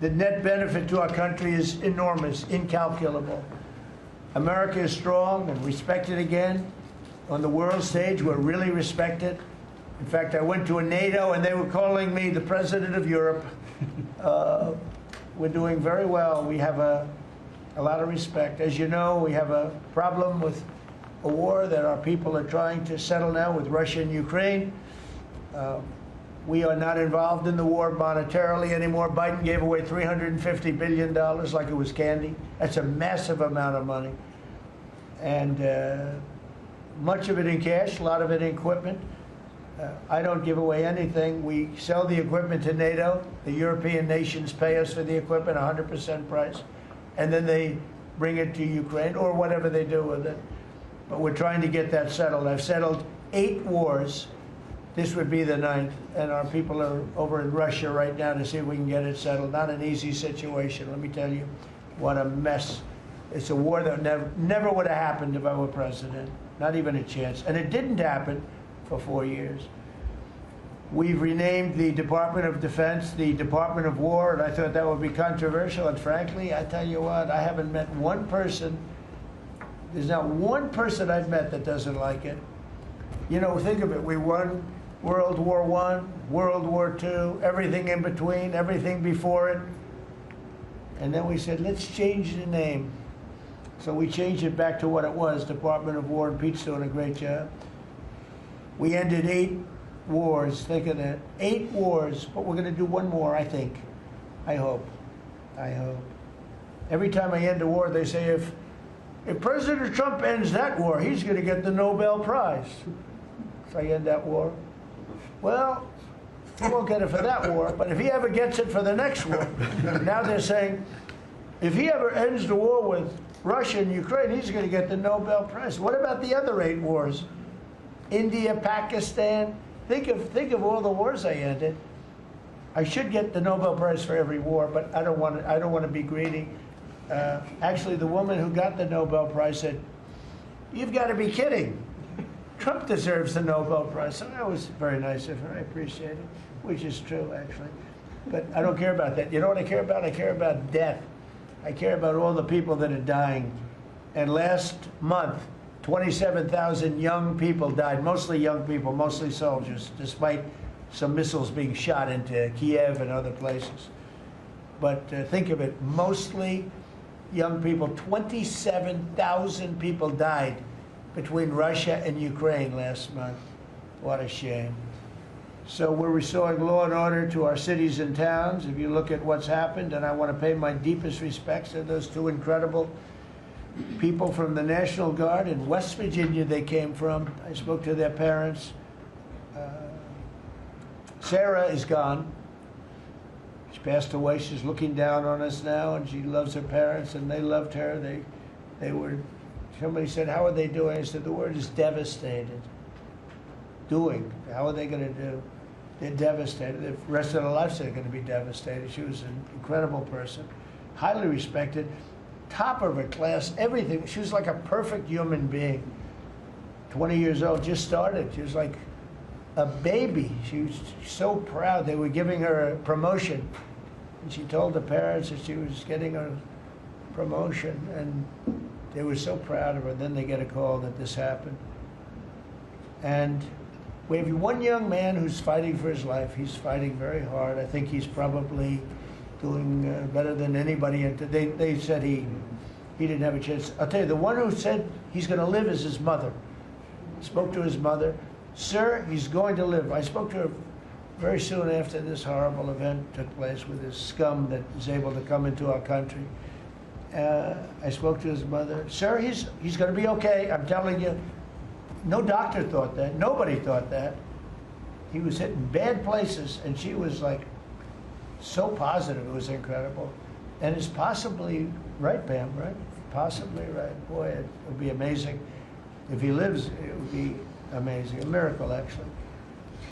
The net benefit to our country is enormous, incalculable. America is strong and respected again. On the world stage, we're really respected. In fact, I went to a NATO and they were calling me the President of Europe. We're doing very well. We have a lot of respect. As you know, we have a problem with a war that our people are trying to settle now with Russia and Ukraine. We are not involved in the war monetarily anymore. Biden gave away $350 billion like it was candy. That's a massive amount of money. And much of it in cash, a lot of it in equipment. I don't give away anything. We sell the equipment to NATO. The European nations pay us for the equipment, 100% price. And then they bring it to Ukraine or whatever they do with it. But we're trying to get that settled. I've settled 8 wars. This would be the 9th. And our people are over in Russia right now to see if we can get it settled. Not an easy situation. Let me tell you what a mess. It's a war that never would have happened if I were president. Not even a chance. And it didn't happen for 4 years. We've renamed the Department of Defense the Department of War, and I thought that would be controversial. And frankly, I tell you what, I haven't met one person, there's not one person I've met that doesn't like it. You know, think of it. We won World War I, World War II, everything in between, everything before it. And then we said, let's change the name. So we changed it back to what it was, Department of War, and Pete's doing a great job. We ended 8 wars, think of that. 8 wars, but we're going to do one more, I think. I hope. I hope. Every time I end a war, they say, if President Trump ends that war, he's going to get the Nobel Prize. So I end that war. Well, he won't get it for that war, but if he ever gets it for the next war, now they're saying, if he ever ends the war with Russia and Ukraine, he's going to get the Nobel Prize. What about the other 8 wars? India, Pakistan. Think of all the wars I ended. I should get the Nobel Prize for every war, but I don't want to be greedy. Actually, the woman who got the Nobel Prize said, "You've got to be kidding. Trump deserves the Nobel Prize." So that was very nice of her. I appreciate it, which is true, actually. But I don't care about that. You know what I care about? I care about death. I care about all the people that are dying. And last month, 27,000 young people died, mostly young people, mostly soldiers, despite some missiles being shot into Kiev and other places. But think of it, mostly young people. 27,000 people died between Russia and Ukraine last month. What a shame. So we're restoring law and order to our cities and towns. If you look at what's happened, and I want to pay my deepest respects to those 2 incredible people from the National Guard in West Virginia they came from. I spoke to their parents. Sarah is gone. She passed away. She's looking down on us now, and she loves her parents, and they loved her. They were, somebody said, how are they doing? I said, the word is devastated. Doing. How are they going to do? They're devastated. The rest of their lives they're going to be devastated. She was an incredible person, highly respected. Top of her class, everything. She was like a perfect human being. 20 years old, just started. She was like a baby. She was so proud. They were giving her a promotion. And she told the parents that she was getting a promotion. And they were so proud of her. Then they get a call that this happened. And we have one young man who's fighting for his life. He's fighting very hard. I think he's probably doing better than anybody. They said he didn't have a chance. I'll tell you, the one who said he's going to live is his mother. Spoke to his mother. Sir, he's going to live. I spoke to her very soon after this horrible event took place with this scum that is able to come into our country. I spoke to his mother. Sir, he's going to be okay. I'm telling you. No doctor thought that. Nobody thought that. He was hitting bad places, and she was like, so positive. It was incredible. And it's possibly right, Pam, right? Possibly right. Boy, it would be amazing. If he lives, it would be amazing. A miracle, actually.